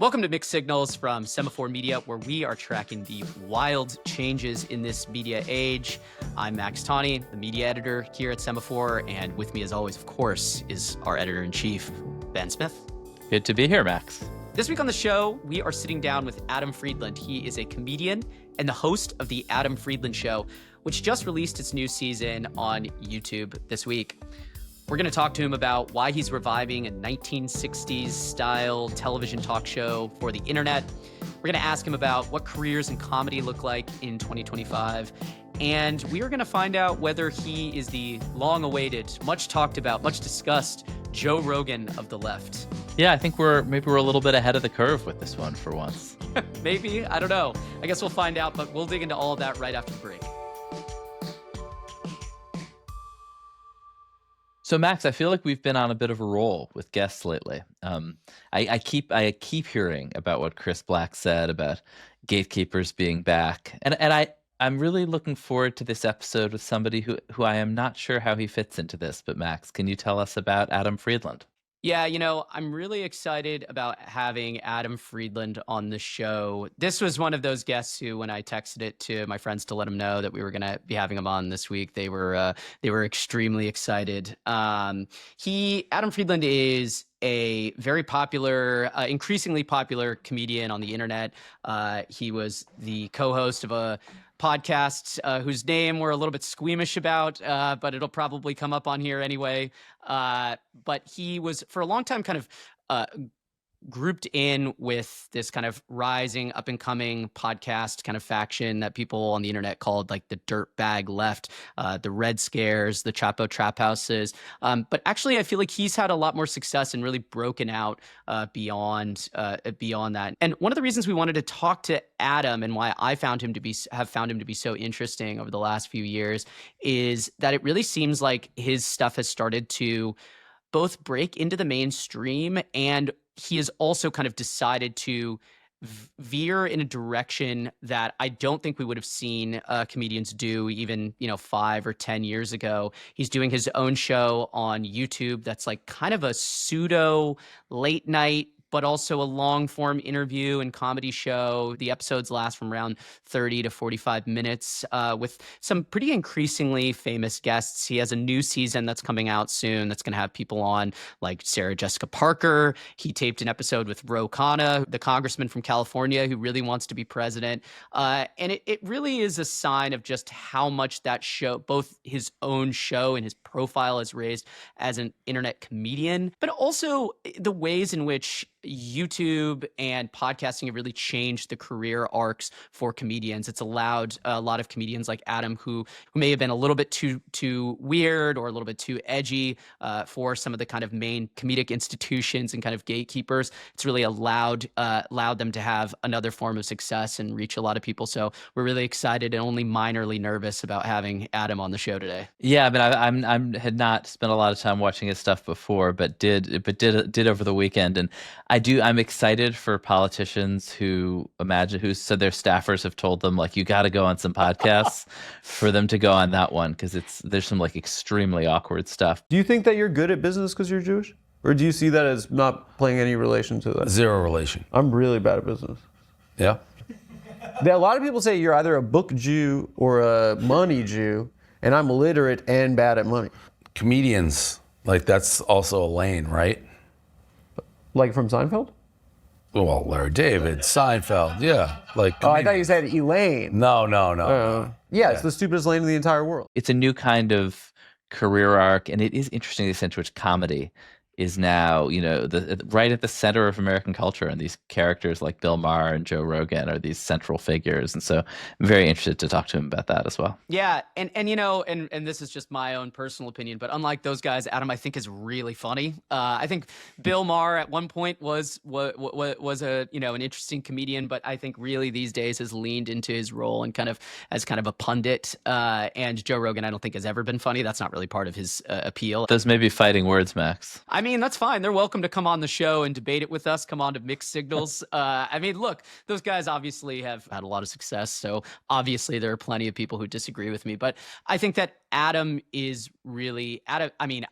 Welcome to Mixed Signals from Semaphore Media, where we are tracking the wild changes in this media age. I'm Max Tawney, the media editor here at Semaphore, and with me, as always, of course, is our editor-in-chief, Ben Smith. Good to be here, Max. This week on the show, we are sitting down with Adam Friedland. He is a comedian and the host of The Adam Friedland Show, which just released its new season on YouTube this week. We're going to talk to him about why he's reviving a 1960s-style television talk show for the internet. We're going to ask him about what careers in comedy look like in 2025. And we are going to find out whether he is the long-awaited, much-talked-about, much-discussed Joe Rogan of the left. Yeah, I think we're a little bit ahead of the curve with this one for once. Maybe. I don't know. I guess we'll find out, but we'll dig into all of that right after the break. So, Max, I feel like we've been on a bit of a roll with guests lately. I keep hearing about what Chris Black said about gatekeepers being back, and I'm really looking forward to this episode with somebody who I am not sure how he fits into this. But Max, can you tell us about Adam Friedland? Yeah, I'm really excited about having Adam Friedland on the show. This was one of those guests who, when I texted it to my friends to let them know that we were going to be having him on this week, they were extremely excited. Adam Friedland is a very popular, increasingly popular comedian on the internet. He was the co-host of a podcast whose name we're a little bit squeamish about, but it'll probably come up on here anyway. But he was for a long time kind of grouped in with this kind of rising up and coming podcast kind of faction that people on the internet called like the dirtbag left, the Red Scares, the Chapo Trap Houses. But actually, I feel like he's had a lot more success and really broken out beyond that. And one of the reasons we wanted to talk to Adam and why I have found him to be so interesting over the last few years is that it really seems like his stuff has started to both break into the mainstream, and he has also kind of decided to veer in a direction that I don't think we would have seen comedians do even, 5 or 10 years ago. He's doing his own show on YouTube that's like kind of a pseudo late night, but also a long-form interview and comedy show. The episodes last from around 30 to 45 minutes with some pretty increasingly famous guests. He has a new season that's coming out soon that's going to have people on like Sarah Jessica Parker. He taped an episode with Khanna, the congressman from California who really wants to be president. And it really is a sign of just how much that show, both his own show and his profile has raised as an internet comedian, but also the ways in which YouTube and podcasting have really changed the career arcs for comedians. It's allowed a lot of comedians like Adam who may have been a little bit too weird or a little bit too edgy for some of the kind of main comedic institutions and kind of gatekeepers. It's really allowed them to have another form of success and reach a lot of people. So we're really excited and only minorly nervous about having Adam on the show today. Yeah, I mean, I had not spent a lot of time watching his stuff before, but did over the weekend, and I'm excited for politicians who said their staffers have told them like, you got to go on some podcasts for them to go on that one, because there's some like extremely awkward stuff. Do you think that you're good at business because you're Jewish? Or do you see that as not playing any relation to that? Zero relation. I'm really bad at business. Yeah? A lot of people say you're either a book Jew or a money Jew, and I'm illiterate and bad at money. Comedians, like that's also a lane, right? Like from Seinfeld? Well, Larry David, Seinfeld, yeah. Like. Oh, I thought you said Elaine. No. Yeah, it's the stupidest lane in the entire world. It's a new kind of career arc, and it is interesting the extent to which comedy is now, right at the center of American culture, and these characters like Bill Maher and Joe Rogan are these central figures, and so I'm very interested to talk to him about that as well. Yeah, and this is just my own personal opinion, but unlike those guys, Adam I think is really funny. I think Bill Maher at one point was a an interesting comedian, but I think really these days has leaned into his role and kind of as kind of a pundit. And Joe Rogan I don't think has ever been funny. That's not really part of his appeal. Those may be fighting words, Max. I mean, mean, that's fine. They're welcome to come on the show and debate it with us. Come on to Mixed Signals. I mean, look, those guys obviously have had a lot of success. So obviously there are plenty of people who disagree with me. But I think that Adam is really Adam. I mean,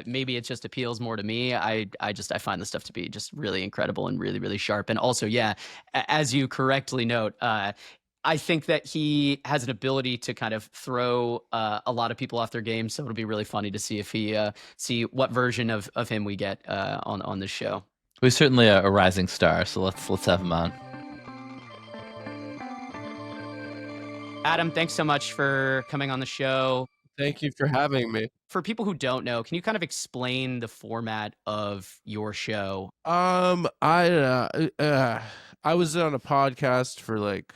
maybe it just appeals more to me. I find the stuff to be just really incredible and really, really sharp. And also, yeah, as you correctly note, I think that he has an ability to kind of throw a lot of people off their game. So it'll be really funny to see if see what version of him we get on this show. He's certainly a rising star, so let's have him on. Adam, thanks so much for coming on the show. Thank you for having me. For people who don't know, can you kind of explain the format of your show? I was on a podcast for like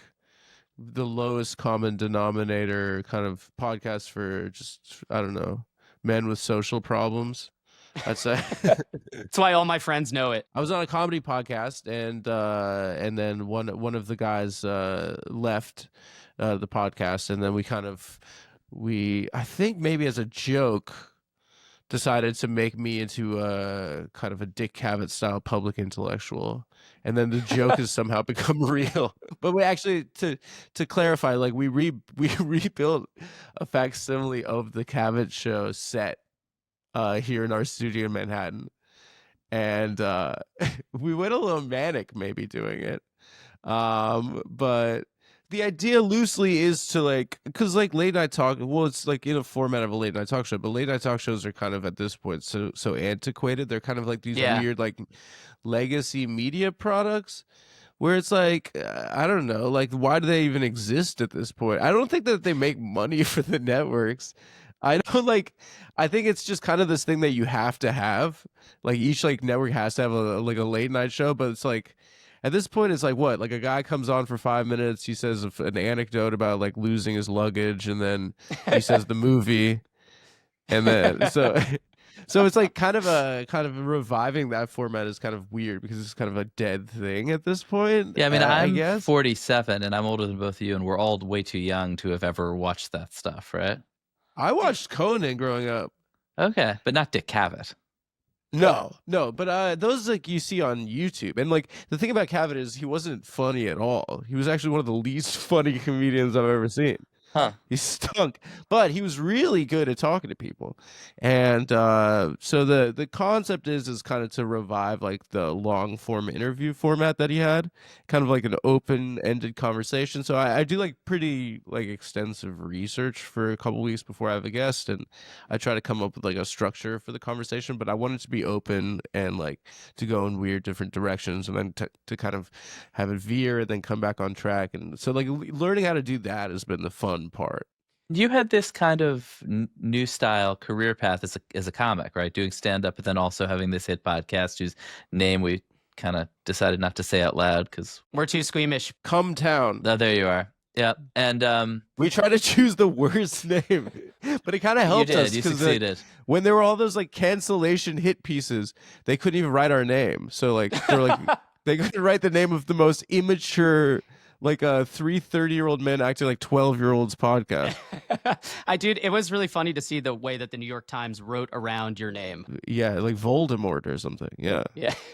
the lowest common denominator kind of podcast for just, I don't know, men with social problems, I'd say. That's why all my friends know it. I was on a comedy podcast, and then one of the guys left the podcast, and then we I think maybe as a joke decided to make me into a kind of a Dick Cavett-style public intellectual, and then the joke has somehow become real. But we actually, to clarify, like we rebuilt a facsimile of the Cavett show set here in our studio in Manhattan, and we went a little manic maybe doing it, but the idea loosely is to like, because like late night talk, well, it's like in a format of a late night talk show, but late night talk shows are kind of at this point so antiquated. They're kind of like these weird like legacy media products where it's like, I don't know, like why do they even exist at this point? I don't think that they make money for the networks. I think it's just kind of this thing that you have to have. Like each like network has to have a late night show, but it's like, at this point, it's like what? Like a guy comes on for 5 minutes. He says an anecdote about like losing his luggage, and then he says the movie, and then so it's like kind of reviving that format is kind of weird because it's kind of a dead thing at this point. Yeah, I mean, I'm I guess. 47, and I'm older than both of you, and we're all way too young to have ever watched that stuff, right? I watched Conan growing up. Okay, but not Dick Cavett. No, but those like you see on YouTube, and like the thing about Cavett is he wasn't funny at all. He was actually one of the least funny comedians I've ever seen. Huh. He stunk, but he was really good at talking to people. And so the concept is kind of to revive like the long form interview format that he had, kind of like an open-ended conversation. So I do like pretty like extensive research for a couple weeks before I have a guest, and I try to come up with like a structure for the conversation, but I want it to be open and like to go in weird different directions, and then to kind of have it veer and then come back on track. And so like learning how to do that has been the fun part. You had this kind of new style career path as a comic, right? Doing stand up, but then also having this hit podcast whose name we kind of decided not to say out loud because we're too squeamish. Come Town. Oh, there you are. Yeah, and we tried to choose the worst name, but it kind of helped us. You succeeded. When there were all those like cancellation hit pieces, they couldn't even write our name. So like they're like they couldn't write the name of the most immature, like a 30-year-old men acting like 12-year-olds podcast. It was really funny to see the way that the New York Times wrote around your name. Yeah, like Voldemort or something. Yeah.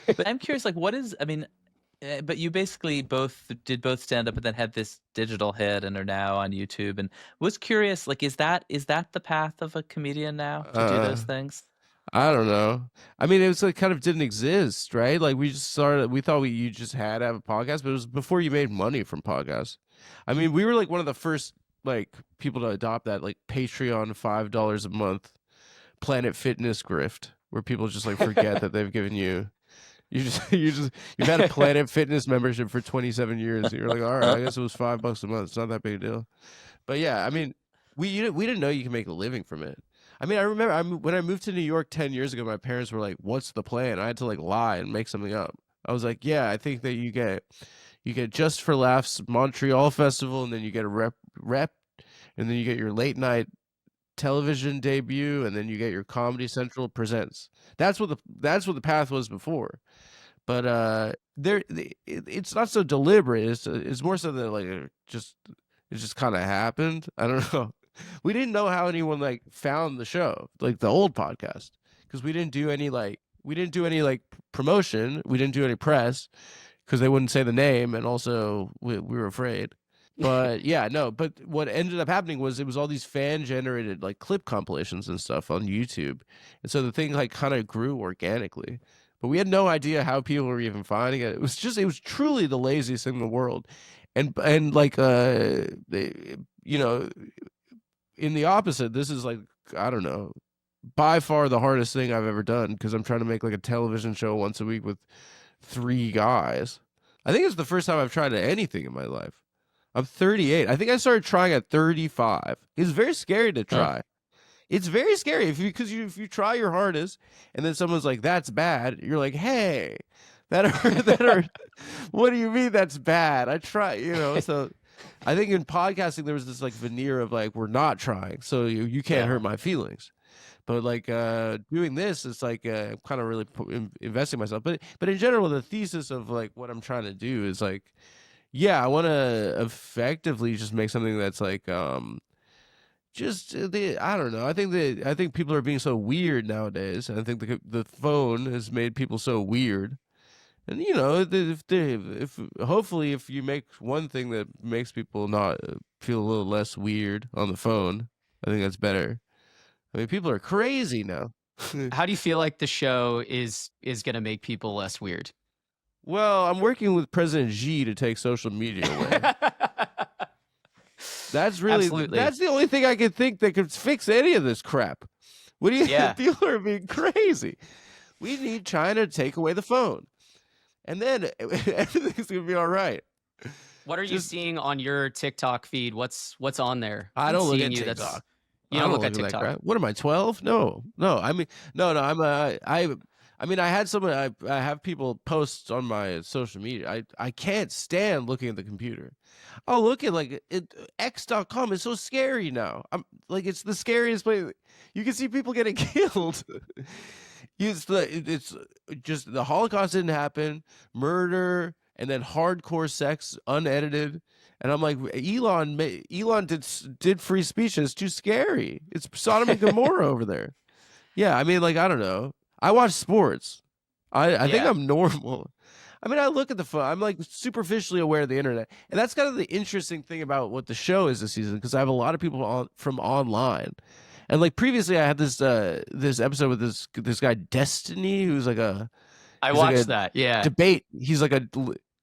But I'm curious, like, but you basically did both stand up and then had this digital hit and are now on YouTube. And was curious, like, is that the path of a comedian now to do those things? I don't know. I mean, it was like kind of didn't exist, right? Like we just started. We thought you just had to have a podcast, but it was before you made money from podcasts. I mean, we were like one of the first like people to adopt that like Patreon $5 a month Planet Fitness grift, where people just like forget that they've given you. You've had a Planet Fitness membership for 27 years. You're like, all right, I guess it was $5 a month. It's not that big a deal. But yeah, I mean, we didn't know you can make a living from it. I mean, I remember when I moved to New York 10 years ago, my parents were like, "What's the plan?" I had to like lie and make something up. I was like, "Yeah, I think that you get Just for Laughs Montreal Festival, and then you get a rep, and then you get your late night television debut, and then you get your Comedy Central Presents." That's what the path was before. But it's not so deliberate. It's more so that like it just kind of happened. I don't know. We didn't know how anyone like found the show, like the old podcast, because we didn't do any like we didn't do any like promotion. We didn't do any press because they wouldn't say the name, and also we were afraid. But yeah, no. But what ended up happening was it was all these fan generated like clip compilations and stuff on YouTube, and so the thing like kind of grew organically. But we had no idea how people were even finding it. It was truly the laziest thing in the world, and like you know, in the opposite, this is like, I don't know, by far the hardest thing I've ever done because I'm trying to make like a television show once a week with 3 guys. I think it's the first time I've tried anything in my life. I'm 38. I think I started trying at 35. It's very scary to try. It's very scary if you try your hardest and then someone's like, that's bad. You're like, hey, that hurt. What do you mean that's bad? I try, you know. So I think in podcasting there was this like veneer of like, we're not trying, so you can't hurt my feelings. But like doing this, it's like I'm kind of really investing myself. But in general, the thesis of like what I'm trying to do is like, yeah, I want to effectively just make something that's like I don't know. I think people are being so weird nowadays, and I think the phone has made people so weird. And you know, if hopefully if you make one thing that makes people not feel a little less weird on the phone, I think that's better. I mean, people are crazy now. How do you feel like the show is going to make people less weird? Well, I'm working with President Xi to take social media away. That's the only thing I can think that could fix any of this crap. What do you think? People are being crazy. We need China to take away the phone, and then everything's gonna be all right. What are you seeing on your TikTok feed? What's on there? I don't look at TikTok. You don't look at TikTok. What am I, 12? No. I mean, no. I mean, I have people post on my social media. I can't stand looking at the computer. I'll look at like X.com is so scary now. I'm like, it's the scariest place. You can see people getting killed. It's just the Holocaust didn't happen, murder, and then hardcore sex, unedited. And I'm like, Elon did free speech, and it's too scary. It's Sodom and Gomorrah over there. Yeah, I mean, like, I don't know. I watch sports. I think I'm normal. I mean, I look at the phone. I'm like superficially aware of the internet, and that's kind of the interesting thing about what the show is this season, because I have a lot of people from online. And like previously, I had this episode with this guy Destiny, who's like I watched that. Yeah, debate. He's like and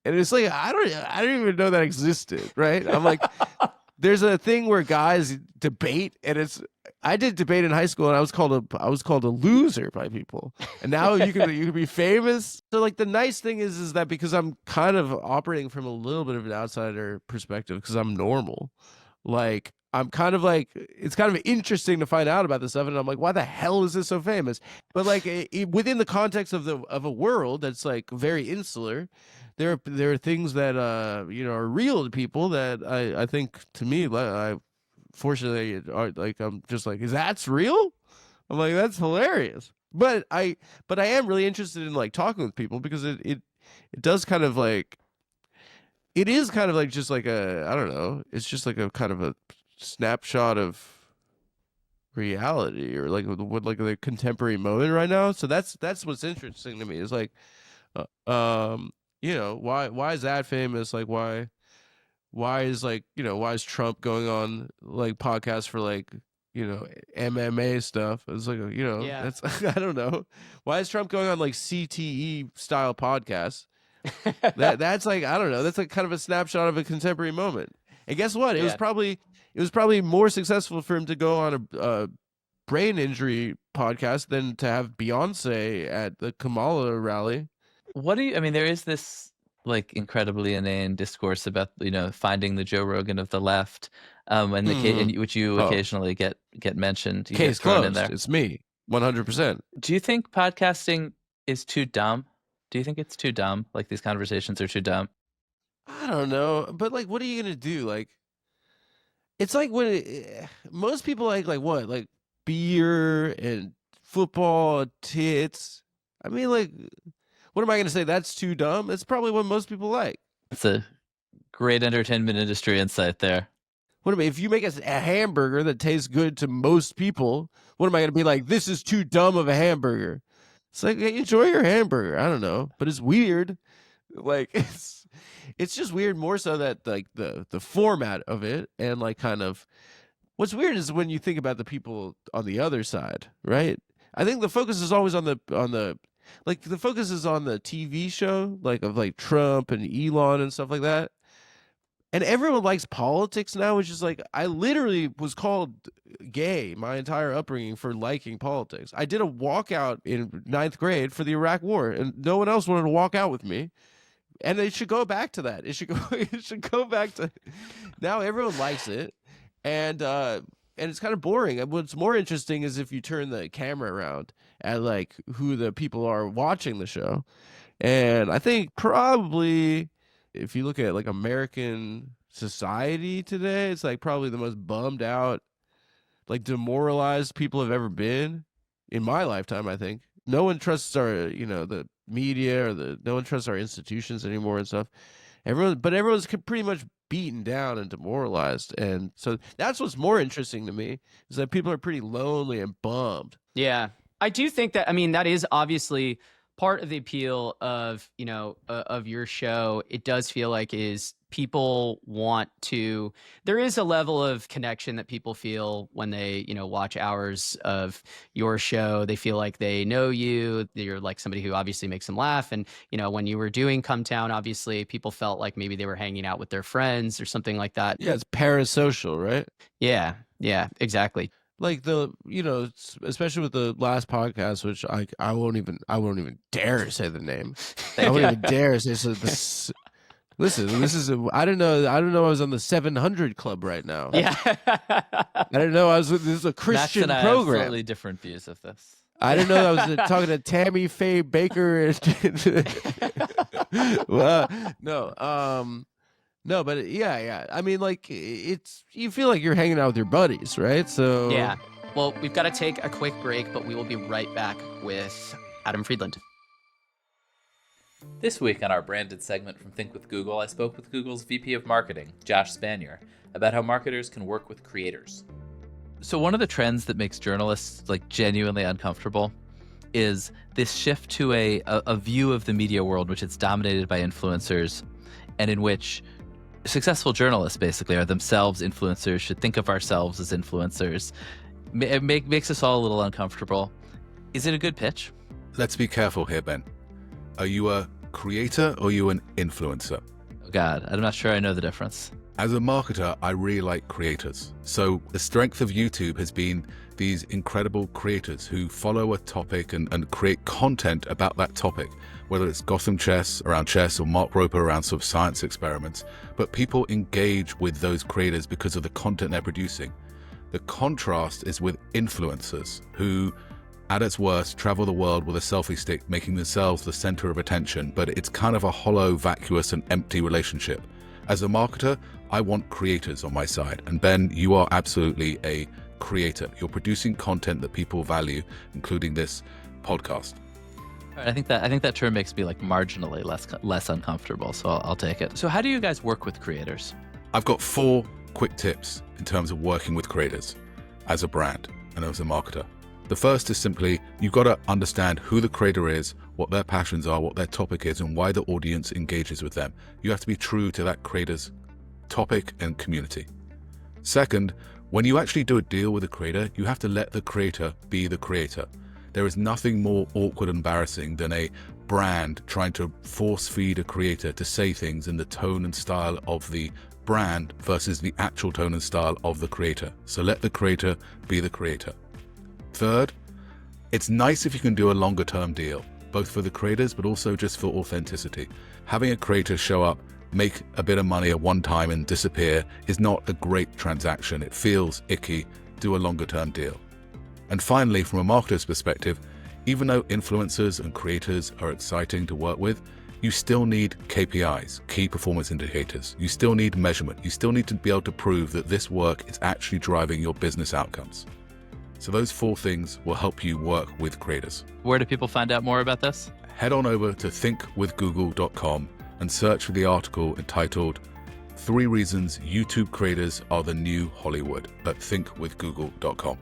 it's like I don't even know that existed. Right? I'm like, there's a thing where guys debate, and I did debate in high school, and I was called a loser by people. And now you can be famous. So like the nice thing is that because I'm kind of operating from a little bit of an outsider perspective, because I'm normal, like I'm kind of like, it's kind of interesting to find out about this stuff, and I'm like, why the hell is this so famous? But like within the context of a world that's like very insular, there are things that are real to people that I think, to me, fortunately are like, I'm just like, that's real? I'm like, that's hilarious. But I am really interested in like talking with people, because it does kind of like, it is kind of like just like I don't know, it's just like a kind of a snapshot of reality, or like what like the contemporary moment right now. So that's what's interesting to me, is like why is that famous? Like why is like, why is Trump going on like podcasts for like, MMA stuff? It's like, that's I don't know. Why is Trump going on like CTE style podcasts? That's like, I don't know. That's like kind of a snapshot of a contemporary moment. And guess what? It was probably more successful for him to go on a brain injury podcast than to have Beyonce at the Kamala rally. I mean, there is this like incredibly inane discourse about, finding the Joe Rogan of the left, and which you occasionally get mentioned. Case closed. In there. It's me, 100%. Do you think podcasting is too dumb? Do you think it's too dumb? Like these conversations are too dumb? I don't know, but like, what are you gonna do? Like, it's like when most people like what, like beer and football, tits. I mean, like, what am I gonna say? That's too dumb. It's probably what most people like. It's a great entertainment industry insight there. What am I? If you make a hamburger that tastes good to most people, what am I gonna be like? This is too dumb of a hamburger. It's like, hey, enjoy your hamburger. I don't know, but it's weird. Like it's just weird more so that like the format of it and like kind of what's weird is when you think about the people on the other side, right? I think the focus is always on the like the focus is on the TV show like of like Trump and Elon and stuff like that. And everyone likes politics now, which is like I literally was called gay my entire upbringing for liking politics. I did a walkout in ninth grade for the Iraq War, and no one else wanted to walk out with me. And it should go back to that. It should go. It should go back to now. Everyone likes it, and it's kind of boring. And what's more interesting is if you turn the camera around at like who the people are watching the show, and I think probably if you look at like American society today, it's like probably the most bummed out, like demoralized people have ever been in my lifetime. I think no one trusts our, the media or no one trusts our institutions anymore and stuff. Everyone's pretty much beaten down and demoralized, and so that's what's more interesting to me is that people are pretty lonely and bummed. Yeah, I do think that. I mean, that is obviously part of the appeal of of your show. It does feel like is people want to. There is a level of connection that people feel when they watch hours of your show. They feel like they know you. You're like somebody who obviously makes them laugh. And when you were doing Come Town, obviously people felt like maybe they were hanging out with their friends or something like that. Yeah, it's parasocial, right? Yeah, exactly. Like especially with the last podcast, which I won't even dare say the name. I won't even dare say this. Listen, this is I don't know. I was on the 700 Club right now. Yeah, I didn't know this is a Christian Max and I program. have slightly different views of this. I didn't know I was talking to Tammy Faye Baker. Well, no, but yeah. I mean, like you feel like you're hanging out with your buddies, right? So yeah. Well, we've got to take a quick break, but we will be right back with Adam Friedland. This week on our branded segment from Think with Google, I spoke with Google's VP of Marketing, Josh Spanier, about how marketers can work with creators. So one of the trends that makes journalists like genuinely uncomfortable is this shift to a view of the media world which it's dominated by influencers, and in which successful journalists basically are themselves influencers, should think of ourselves as influencers. It makes us all a little uncomfortable. Is it a good pitch? Let's be careful here, Ben. Are you a creator or are you an influencer? Oh God, I'm not sure I know the difference. As a marketer, I really like creators. So the strength of YouTube has been these incredible creators who follow a topic and create content about that topic, whether it's Gotham Chess around chess or Mark Roper around sort of science experiments. But people engage with those creators because of the content they're producing. The contrast is with influencers who, at its worst, travel the world with a selfie stick, making themselves the center of attention, but it's kind of a hollow, vacuous, and empty relationship. As a marketer, I want creators on my side. And Ben, you are absolutely a creator. You're producing content that people value, including this podcast. All right, I think that term makes me like marginally less uncomfortable, so I'll take it. So how do you guys work with creators? I've got 4 quick tips in terms of working with creators as a brand and as a marketer. The first is simply, you've got to understand who the creator is, what their passions are, what their topic is, and why the audience engages with them. You have to be true to that creator's topic and community. Second, when you actually do a deal with a creator, you have to let the creator be the creator. There is nothing more awkward and embarrassing than a brand trying to force feed a creator to say things in the tone and style of the brand versus the actual tone and style of the creator. So let the creator be the creator. Third, it's nice if you can do a longer term deal, both for the creators but also just for authenticity. Having a creator show up, make a bit of money at one time and disappear is not a great transaction. It feels icky. Do a longer term deal. And finally, from a marketer's perspective, even though influencers and creators are exciting to work with, you still need KPIs, key performance indicators. You still need measurement. You still need to be able to prove that this work is actually driving your business outcomes. So those 4 things will help you work with creators. Where do people find out more about this? Head on over to thinkwithgoogle.com and search for the article entitled 3 Reasons YouTube Creators Are the New Hollywood at thinkwithgoogle.com.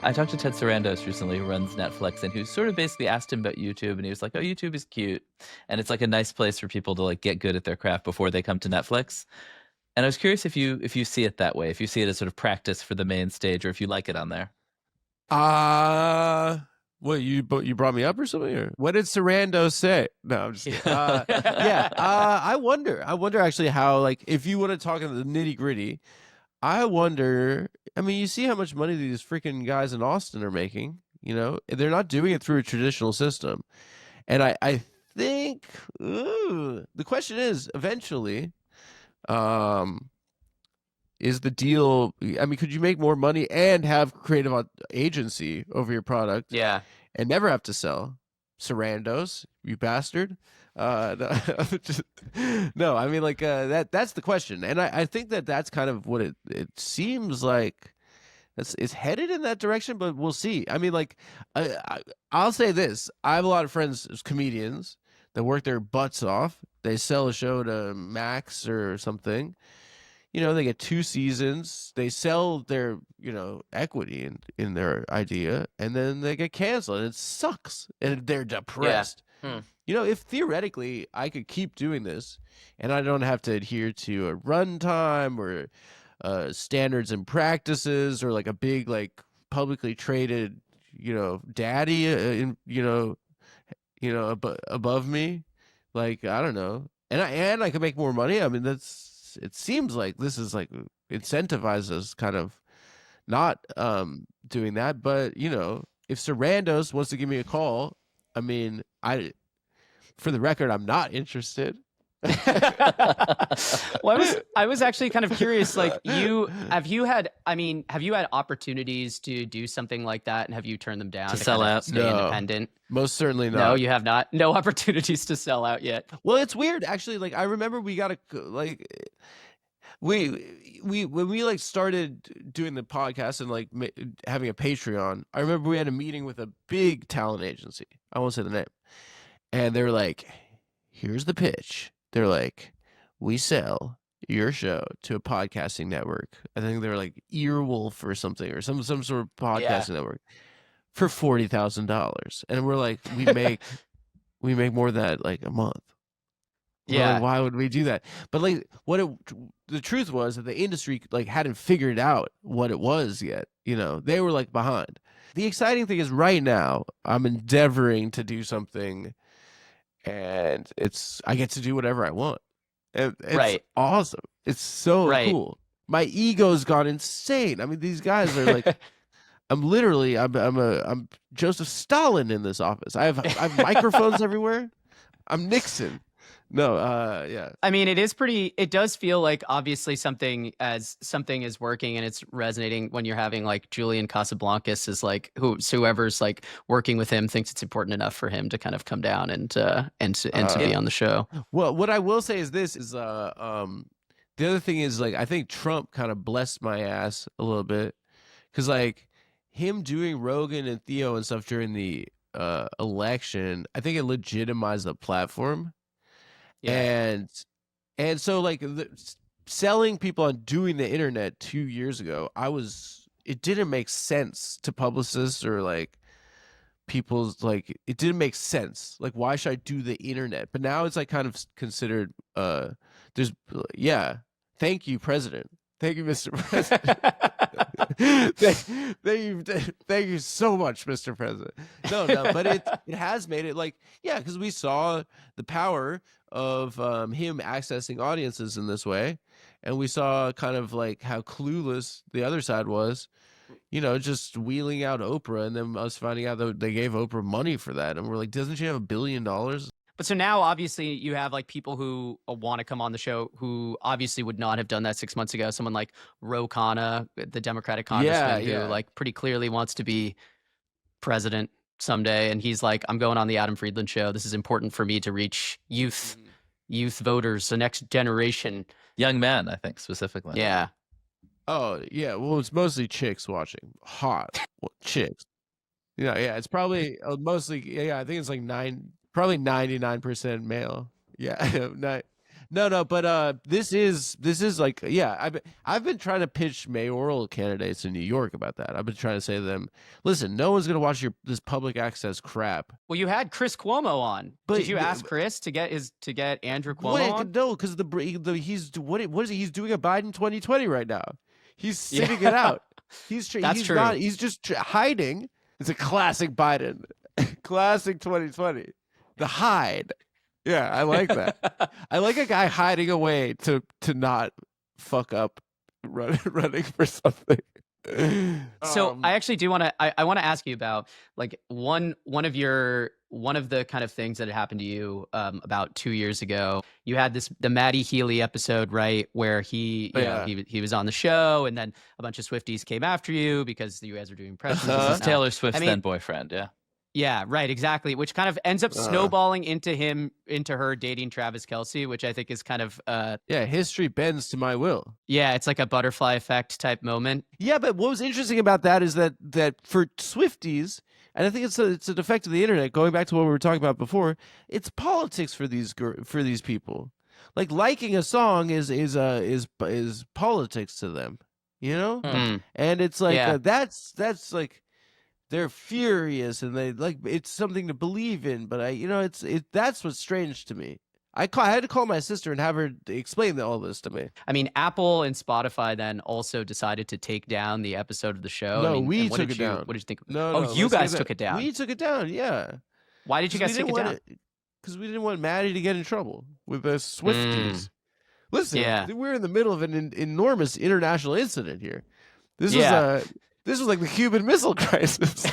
I talked to Ted Sarandos recently, who runs Netflix, and who sort of basically asked him about YouTube, and he was like, "Oh, YouTube is cute, and it's like a nice place for people to like get good at their craft before they come to Netflix." And I was curious if you see it that way, if you see it as sort of practice for the main stage, or if you like it on there. What, you brought me up or something? Or what did Sarando say? No, I'm just kidding. Yeah. I wonder actually how, like, if you want to talk in the nitty gritty, I wonder. I mean, you see how much money these freaking guys in Austin are making. You know, they're not doing it through a traditional system, and I think the question is eventually, is the deal? I mean, could you make more money and have creative agency over your product? Yeah. And never have to sell? Sarandos, you bastard. No, no, I mean, like, that's the question. And I think that's kind of what it seems like it's headed in that direction, but we'll see. I mean, like, I'll say this. I have a lot of friends as comedians that work their butts off. They sell a show to Max or something. You know, they get 2 seasons, they sell their, you know, equity in their idea, and then they get canceled, and it sucks, and they're depressed. Yeah. You know, if theoretically I could keep doing this, and I don't have to adhere to a runtime or standards and practices, or like a big, like, publicly traded, you know, daddy, above me, like, I don't know, and I could make more money. I mean, it seems like this is like incentivizes kind of not doing that. But, you know, if Sarandos wants to give me a call, I mean, for the record, I'm not interested. Well, I was actually kind of curious, like, have you had opportunities to do something like that, and have you turned them down To sell kind of out? stay No. independent? Most certainly not. No, you have not. No opportunities to sell out yet. Well, it's weird actually. Like, I remember we got we when we like started doing the podcast and like having a Patreon. I remember we had a meeting with a big talent agency. I won't say the name, and they were like, "Here's the pitch." They're like, "We sell your show to a podcasting network." I think they were like Earwolf or something, or some sort of podcasting network, for $40,000, and we're like, we make more than that like a month. We're Yeah. like, why would we do that? But like, the truth was that the industry like hadn't figured out what it was yet. You know, they were like behind. The exciting thing is right now I'm endeavoring to do something, and I get to do whatever I want. And it's Right. awesome. It's so Right. cool. My ego's gone insane. I mean, these guys are like, I'm Joseph Stalin in this office. I have microphones everywhere. I'm Nixon. No, yeah. I mean, it does feel like obviously something is working and it's resonating when you're having like Julian Casablancas is like whoever's like working with him thinks it's important enough for him to kind of come down and to be on the show. Well, what I will say is this is the other thing is, like, I think Trump kind of blessed my ass a little bit, because like him doing Rogan and Theo and stuff during the election, I think it legitimized the platform. Yeah. And so like selling people on doing the internet 2 years ago, it didn't make sense to publicists or like people's, like, it didn't make sense. Like, why should I do the internet? But now it's like kind of considered thank you, President. Thank you, Mr. President. thank you so much, Mr. President. No, but it has made it like, yeah, because we saw the power of him accessing audiences in this way, and we saw kind of like how clueless the other side was, you know, just wheeling out Oprah, and then us finding out that they gave Oprah money for that, and we're like, doesn't she have $1 billion? But so now obviously you have like people who want to come on the show who obviously would not have done that 6 months ago. Someone like Khanna, the Democratic congressman, who like pretty clearly wants to be president someday, and he's like, I'm going on the Adam Friedland show. This is important for me to reach youth voters, the next generation. Young men, I think, specifically. Yeah. Oh, yeah. Well, it's mostly chicks watching. Hot chicks. Yeah. It's probably mostly, I think it's like probably 99% male. Yeah. No, but this is like, yeah, I've been trying to pitch mayoral candidates in New York about that. I've been trying to say to them, listen, no one's gonna watch this public access crap. Well, you had Chris Cuomo on. But- Did you ask Chris to get Andrew Cuomo on? No, because he's doing a Biden 2020 right now. He's sitting it out. That's true. He's just hiding. It's a classic Biden, classic 2020. The hide. Yeah, I like that. I like a guy hiding away to not fuck up running for something. So I actually do want to. I want to ask you about like one of the kind of things that had happened to you about 2 years ago. You had the Matty Healy episode, right, where he was on the show, and then a bunch of Swifties came after you because you guys were doing impressions. and This is whatnot. Taylor Swift's I mean- then boyfriend. Yeah. Yeah, right, exactly. Which kind of ends up snowballing into her dating Travis Kelce, which I think is kind of Yeah, history bends to my will. yeah, it's like a butterfly effect type moment. Yeah, but what was interesting about that is that for Swifties, and I think it's a defect of the internet. Going back to what we were talking about before, it's politics for these people. Like liking a song is politics to them, you know. Mm. And it's like Yeah. that's like they're furious and they like it's something to believe in. But that's what's strange to me. I had to call my sister and have her explain all this to me. I mean, Apple and Spotify then also decided to take down the episode of the show. No, I mean, we and what took did it you- down. What did you think? No, you let's get guys that- took it down. We took it down. Yeah. Why did you guys take it down? Because we didn't want Maddie to get in trouble with the Swifties. Listen, Yeah. we're in the middle of an enormous international incident here. This Yeah. was like the Cuban Missile Crisis.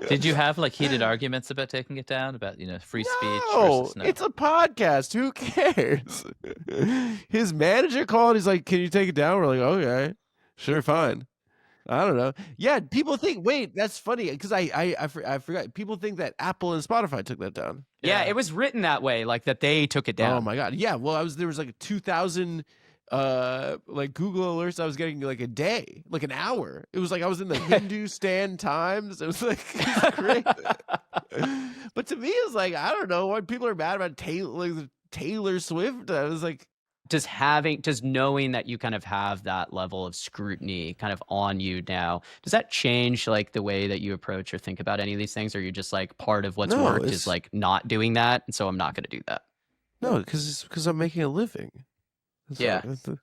Did you have like heated arguments about taking it down? About free speech No, versus no? it's a podcast. Who cares? His manager called. He's like, "Can you take it down?" We're like, "Okay, sure, fine." I don't know. Yeah, people think. Wait, that's funny because I forgot. People think that Apple and Spotify took that down. Yeah, it was written that way, like that they took it down. Oh my god. Yeah. Well, there was like 2,000 like Google alerts I was getting like a day, like an hour. It was like I was in the Hindustan Times. It was like it's great. But to me, it's like I don't know why people are mad about Taylor Swift. I was like, Does knowing that you kind of have that level of scrutiny kind of on you now, does that change like the way that you approach or think about any of these things? Or you're just like part of what's No, worked it's- is like not doing that, and so I'm not going to do that. no, because I'm making a living. It's Yeah. like,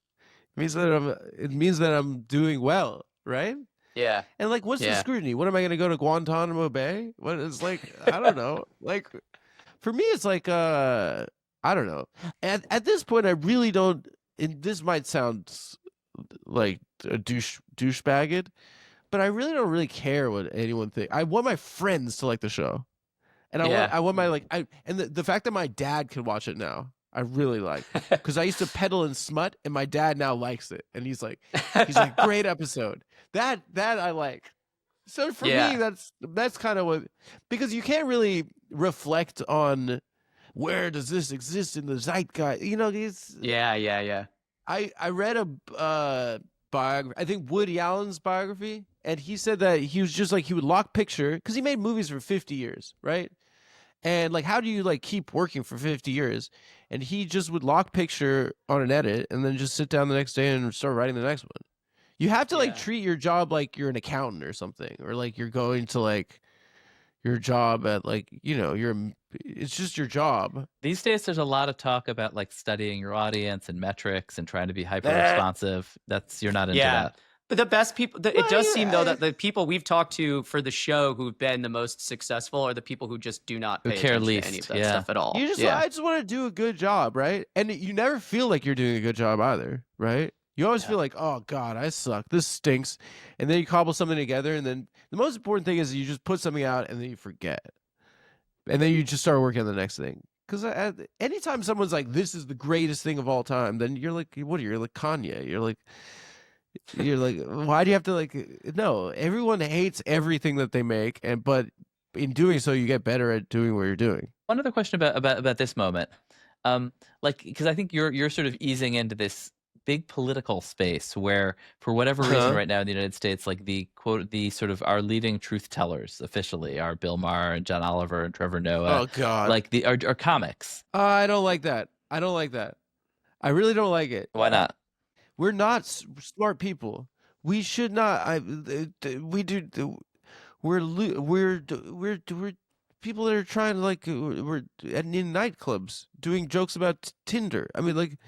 it means that I'm doing well, right? Yeah. And like, what's the Yeah. scrutiny? What am I going to go to Guantanamo Bay? What is like? I don't know. Like, for me, it's like I don't know. At this point, I really don't. And this might sound like a douchebagged, but I really don't really care what anyone thinks. I want my friends to like the show, and I want my and the fact that my dad can watch it now. I really like because I used to peddle in smut, and my dad now likes it, and he's like, great episode. That I like. So for me, that's kind of what, because you can't really reflect on where does this exist in the zeitgeist. It's Yeah. I read a biography. I think Woody Allen's biography, and he said that he was just like he would lock picture because he made movies for 50 years, right? And like, how do you like keep working for 50 years? And he just would lock picture on an edit and then just sit down the next day and start writing the next one. You have to like treat your job like you're an accountant or something, or like you're going to like your job at like, it's just your job. These days, there's a lot of talk about like studying your audience and metrics and trying to be hyper responsive. You're not into that. But the best people, it does seem though that the people we've talked to for the show who've been the most successful are the people who just do not Who pay care attention least, to any of that yeah. stuff at all. You just, yeah. I just want to do a good job, right? And you never feel like you're doing a good job either, right? You always feel like, oh God, I suck. This stinks. And then you cobble something together, and then the most important thing is you just put something out and then you forget. And then you just start working on the next thing. Because anytime someone's like, this is the greatest thing of all time, then you're like, what are you? You're like Kanye. You're like, why do you have to like, no, everyone hates everything that they make. But in doing so, you get better at doing what you're doing. One other question about this moment, because I think you're sort of easing into this big political space where, for whatever reason, right now in the United States, like the sort of our leading truth tellers officially are Bill Maher and John Oliver and Trevor Noah. Oh God! Like are comics. I don't like that. I don't like that. I really don't like it. Why not? We're not smart people. We should not. We do. We're people that are trying to like we're in nightclubs doing jokes about Tinder. I mean, like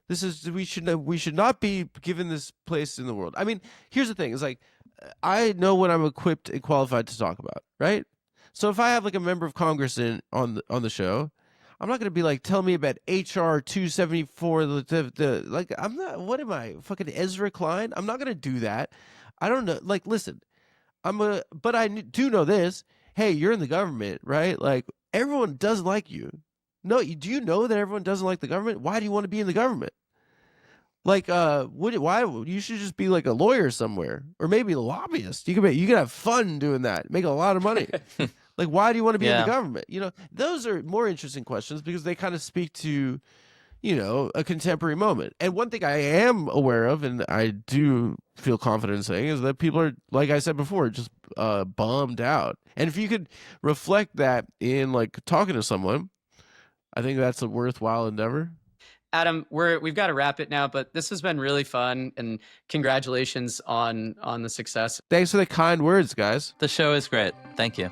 this is we should not be given this place in the world. I mean, here's the thing: is like I know what I'm equipped and qualified to talk about, right? So if I have like a member of Congress on the show, I'm not gonna be like, tell me about HR 274. Like I'm not. What am I, fucking Ezra Klein? I'm not gonna do that. I don't know. Like, listen, but I do know this. Hey, you're in the government, right? Like everyone doesn't like you. No, do you know that everyone doesn't like the government? Why do you want to be in the government? Like, why you should just be like a lawyer somewhere, or maybe a lobbyist. You can have fun doing that, make a lot of money. Like, why do you want to be in the government? You know, those are more interesting questions because they kind of speak to, you know, a contemporary moment. And one thing I am aware of, and I do feel confident in saying, is that people are, like I said before, just bummed out. And if you could reflect that in like talking to someone, I think that's a worthwhile endeavor. Adam, we've got to wrap it now, but this has been really fun, and congratulations on the success. Thanks for the kind words, guys. The show is great. Thank you.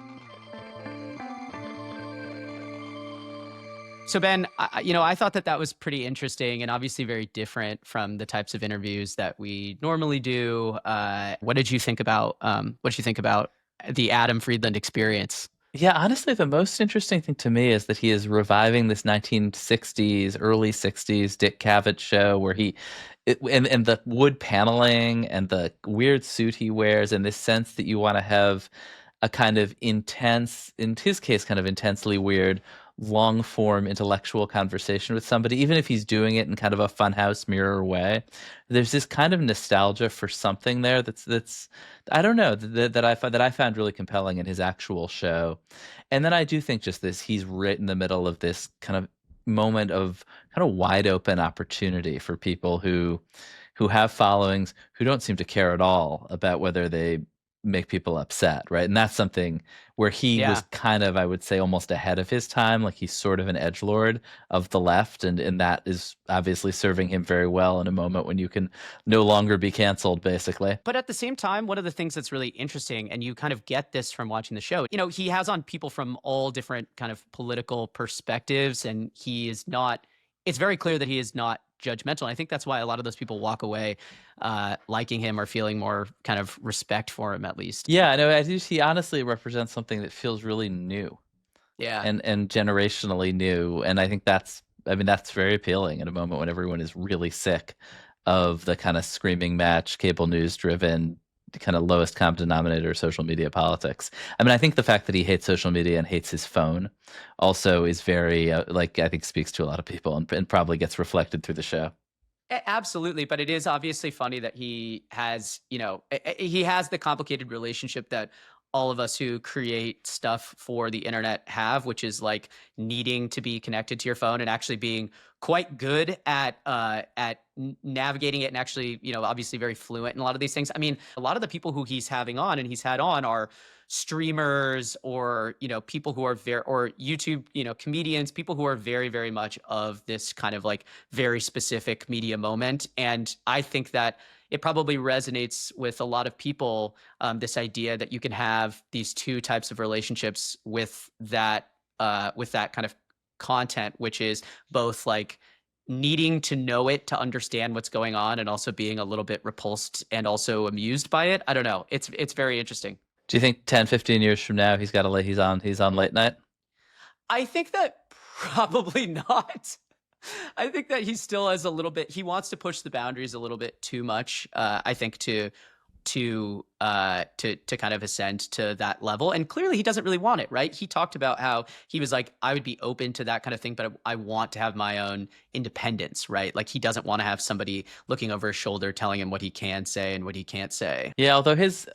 So Ben, I thought that was pretty interesting and obviously very different from the types of interviews that we normally do. What did you think about the Adam Friedland experience? Yeah, honestly, the most interesting thing to me is that he is reviving this 1960s, early 60s Dick Cavett show where and the wood paneling and the weird suit he wears and this sense that you want to have a kind of intense, in his case, kind of intensely weird, long form intellectual conversation with somebody, even if he's doing it in kind of a funhouse mirror way. There's this kind of nostalgia for something there that's I don't know, that I found really compelling in his actual show. And then I do think just this, he's right in the middle of this kind of moment of kind of wide open opportunity for people who have followings who don't seem to care at all about whether they make people upset, right? And that's something where he was kind of, I would say, almost ahead of his time. Like he's sort of an edgelord of the left, and that is obviously serving him very well in a moment when you can no longer be canceled, basically. But at the same time, one of the things that's really interesting, and you kind of get this from watching the show, you know, he has on people from all different kind of political perspectives, and it's very clear that he is not judgmental. And I think that's why a lot of those people walk away liking him or feeling more kind of respect for him, at least. Yeah, no, I think he honestly represents something that feels really new. Yeah. And generationally new. And I think that's very appealing in a moment when everyone is really sick of the kind of screaming match, cable news driven, kind of lowest common denominator social media politics. I mean, I think the fact that he hates social media and hates his phone also is very, I think speaks to a lot of people and probably gets reflected through the show. Absolutely. But it is obviously funny that he has the complicated relationship that all of us who create stuff for the internet have, which is like needing to be connected to your phone and actually being quite good at navigating it and actually, you know, obviously very fluent in a lot of these things. I mean, a lot of the people who he's having on and he's had on are streamers or, you know, people who are or YouTube, you know, comedians, people who are very, very much of this kind of like very specific media moment. And I think that it probably resonates with a lot of people, this idea that you can have these two types of relationships with that kind of content, which is both like needing to know it to understand what's going on and also being a little bit repulsed and also amused by it. I don't know. It's very interesting. Do you think 10, 15 years from now he's on late night? I think that probably not. I think that he still has a little bit. He wants to push the boundaries a little bit too much. I think to kind of ascend to that level, and clearly he doesn't really want it. Right? He talked about how he was like, I would be open to that kind of thing, but I want to have my own independence. Right? Like he doesn't want to have somebody looking over his shoulder telling him what he can say and what he can't say. Yeah, although his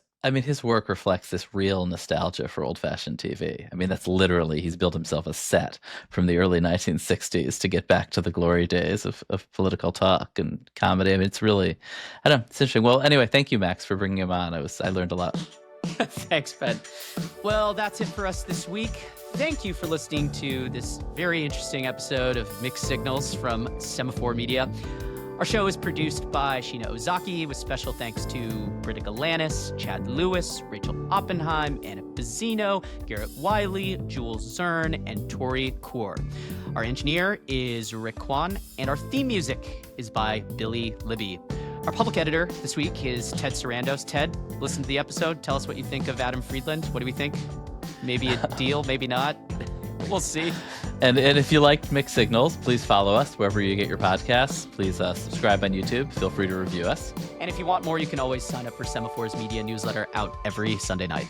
work reflects this real nostalgia for old-fashioned TV. I mean, that's literally, he's built himself a set from the early 1960s to get back to the glory days of political talk and comedy. I mean, it's really, I don't know, it's interesting. Well, anyway, thank you, Max, for bringing him on. I learned a lot. Thanks, Ben. Well, that's it for us this week. thank you for listening to this very interesting episode of Mixed Signals from Semaphore Media. Our show is produced by Sheena Ozaki, with special thanks to Britta Galanis, Chad Lewis, Rachel Oppenheim, Anna Pizzino, Garrett Wiley, Jules Zern, and Tori Kaur. Our engineer is Rick Kwan, and our theme music is by Billy Libby. Our public editor this week is Ted Sarandos. Ted, listen to the episode. Tell us what you think of Adam Friedland. What do we think? Maybe a deal, maybe not. We'll see. And if you liked Mixed Signals, please follow us wherever you get your podcasts. Please subscribe on YouTube. Feel free to review us. And if you want more, you can always sign up for Semaphore's media newsletter out every Sunday night.